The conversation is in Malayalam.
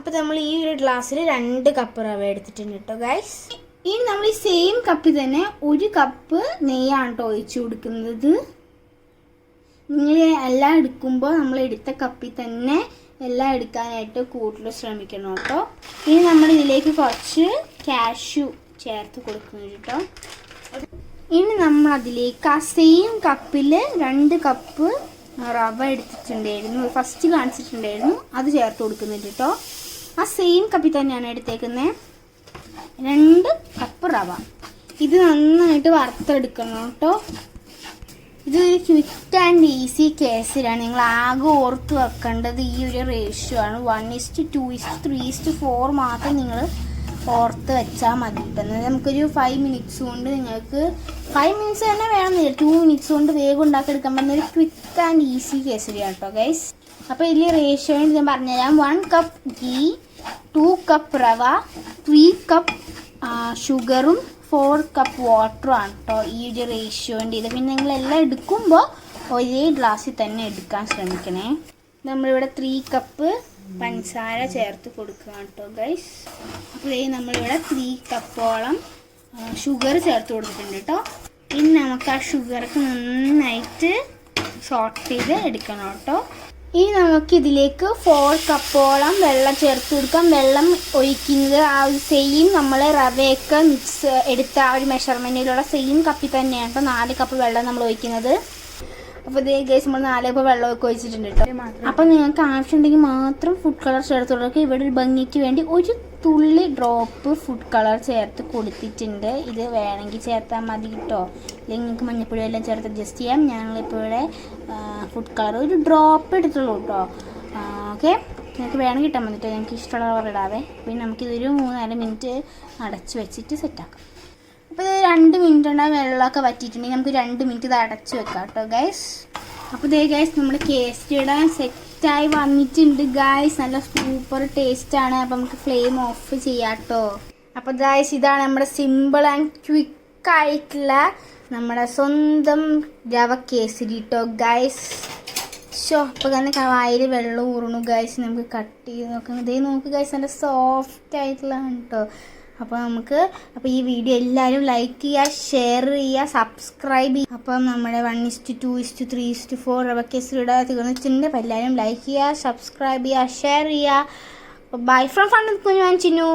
അപ്പോൾ നമ്മൾ ഈ ഒരു ഗ്ലാസ്സിൽ 2 കപ്പ് റവ എടുത്തിട്ടുണ്ട് കേട്ടോ ഗൈസ്. ഇനി നമ്മൾ ഈ സെയിം കപ്പിൽ തന്നെ 1 കപ്പ് നെയ്യാണ് കേട്ടോ ഒഴിച്ചു കൊടുക്കുന്നത്. നിങ്ങൾ എല്ലാം എടുക്കുമ്പോൾ നമ്മൾ എടുത്ത കപ്പിൽ തന്നെ എല്ലാം എടുക്കാനായിട്ട് കൂടുതൽ ശ്രമിക്കണം കേട്ടോ. ഇനി നമ്മൾ ഇതിലേക്ക് കുറച്ച് കാഷ്യൂ ചേർത്ത് കൊടുക്കുന്നു കേട്ടോ. ഇനി നമ്മൾ അതിലേക്ക് ആ സെയിം കപ്പിൽ 2 കപ്പ് റവ എടുത്തിട്ടുണ്ടായിരുന്നു, ഫസ്റ്റ് കാണിച്ചിട്ടുണ്ടായിരുന്നു, അത് ചേർത്ത് കൊടുക്കുന്നുണ്ട് കേട്ടോ. ആ സെയിം കപ്പിൽ തന്നെയാണ് എടുത്തേക്കുന്നത് 2 കപ്പ് റവ. ഇത് നന്നായിട്ട് വറുത്തെടുക്കണം കേട്ടോ. ഇതൊരു ക്വിക്ക് ആൻഡ് ഈസി കേസിലാണ്. നിങ്ങൾ ആകെ ഓർത്ത് വെക്കേണ്ടത് ഈ ഒരു റേഷ്യോ ആണ്. 1:2:3:4 മാത്രം നിങ്ങൾ ഓർത്ത് വെച്ചാൽ മതി. ഇപ്പം നമുക്കൊരു 5 മിനിറ്റ്സ് കൊണ്ട് നിങ്ങൾക്ക് 5 മിനിറ്റ്സ് തന്നെ വേണമെന്നില്ല, 2 മിനിറ്റ്സ് കൊണ്ട് വേഗം ഉണ്ടാക്കിയെടുക്കാൻ പറ്റുന്ന ഒരു ക്വിക്ക് ആൻഡ് ഈസി കേസരിയാണ് കേട്ടോ ഗൈസ്. അപ്പോൾ ഇതിൽ റേഷ്യോ ഞാൻ പറഞ്ഞുതരാം. 1 കപ്പ് ഗീ, 2 കപ്പ് റവ, 3 കപ്പ് ഷുഗറും 4 കപ്പ് വാട്ടറും ആണ് കേട്ടോ ഈ ഒരു റേഷ്യോൻ്റെ ഇത്. പിന്നെ നിങ്ങളെല്ലാം എടുക്കുമ്പോൾ ഒരേ ഗ്ലാസ്സിൽ തന്നെ എടുക്കാൻ ശ്രമിക്കണേ. നമ്മളിവിടെ 3 കപ്പ് പഞ്ചസാര ചേർത്ത് കൊടുക്കുക കേട്ടോ ഗൈസ്. അപ്പോൾ നമ്മളിവിടെ 3 കപ്പോളം ഷുഗർ ചേർത്ത് കൊടുത്തിട്ടുണ്ട് കേട്ടോ. ഇനി നമുക്ക് ആ ഷുഗറൊക്കെ നന്നായിട്ട് സോർട്ട് ചെയ്ത് എടുക്കണം കേട്ടോ. ഇനി നമുക്ക് ഇതിലേക്ക് 4 കപ്പോളം വെള്ളം ചേർത്ത് കൊടുക്കാം. വെള്ളം ഒഴിക്കുന്നത് ആ ഒരു സെയിം നമ്മൾ റവയൊക്കെ മിക്സ് എടുത്ത ആ ഒരു മെഷർമെൻറ്റിലുള്ള സെയിം കപ്പിൽ തന്നെയാണ് കേട്ടോ 4 കപ്പ് വെള്ളം നമ്മൾ ഒഴിക്കുന്നത്. അപ്പോൾ ഇതേ ഗൈസ് നമ്മൾ 4 കപ്പ് വെള്ളമൊക്കെ ഒഴിച്ചിട്ടുണ്ട് കേട്ടോ. അപ്പോൾ നിങ്ങൾക്ക് ആവശ്യമുണ്ടെങ്കിൽ മാത്രം ഫുഡ് കളർ ചേർത്ത് കൊടുക്കുക. ഇവിടെ ഒരു ഭംഗിക്ക് വേണ്ടി ഒരു തുള്ളി ഡ്രോപ്പ് ഫുഡ് കളർ ചേർത്ത് കൊടുത്തിട്ടുണ്ട്. ഇത് വേണമെങ്കിൽ ചേർത്താൽ മതി കേട്ടോ, അല്ലെങ്കിൽ നിങ്ങൾക്ക് മഞ്ഞപ്പൊടി എല്ലാം ചേർത്ത് അഡ്ജസ്റ്റ് ചെയ്യാം. ഞങ്ങളിപ്പോൾ ഇവിടെ ഫുഡ് കളർ ഒരു ഡ്രോപ്പ് എടുത്തുള്ളൂ കേട്ടോ. ഓക്കെ, നിങ്ങൾക്ക് വേണമെങ്കിൽ കിട്ടാൻ മതി കേട്ടോ, ഞങ്ങൾക്ക് ഇഷ്ടമുള്ള കളർ ഇടാവേ. പിന്നെ നമുക്കിതൊരു 3-4 മിനിറ്റ് അടച്ച് വെച്ചിട്ട് സെറ്റാക്കാം. അപ്പോൾ ഇത് 2 മിനിറ്റ് ഉണ്ടാകും വെള്ളമൊക്കെ വറ്റിയിട്ടുണ്ടെങ്കിൽ നമുക്ക് 2 മിനിറ്റ് ഇത് അടച്ച് വെക്കാം കേട്ടോ ഗൈസ്. അപ്പോൾ ഇതേ ഗൈസ് നമ്മുടെ കേസരിയുടെ സെറ്റായി വന്നിട്ടുണ്ട് ഗൈസ്. നല്ല സൂപ്പർ ടേസ്റ്റാണ്. അപ്പോൾ നമുക്ക് ഫ്ലെയിം ഓഫ് ചെയ്യാം കേട്ടോ. അപ്പോൾ ഗൈസ് ഇതാണ് നമ്മുടെ സിമ്പിൾ ആൻഡ് ക്വിക്കായിട്ടുള്ള നമ്മുടെ സ്വന്തം റവ കേസരി കേട്ടോ ഗൈസ്. അപ്പോൾ തന്നെ വായിൽ വെള്ളം ഊറുന്നു ഗൈസ്. നമുക്ക് കട്ട് ചെയ്ത് നോക്കാം. ഇതേ നോക്ക് ഗൈസ്, നല്ല സോഫ്റ്റ് ആയിട്ടുള്ളതാണ് കേട്ടോ. അപ്പോൾ ഈ വീഡിയോ എല്ലാവരും ലൈക്ക് ചെയ്യുക, ഷെയർ ചെയ്യുക, സബ്സ്ക്രൈബ് ചെയ്യുക. അപ്പം നമ്മുടെ 1:2:3:4 റവ കേസരിയുടെ തീർന്നിട്ടുണ്ട്. അപ്പോൾ എല്ലാവരും ലൈക്ക് ചെയ്യുക, സബ്സ്ക്രൈബ് ചെയ്യുക, ഷെയർ ചെയ്യുക. ബൈ ഫ്രം ഫൺ വിത്ത് കുഞ്ഞു ആൻഡ് ചിന്നു.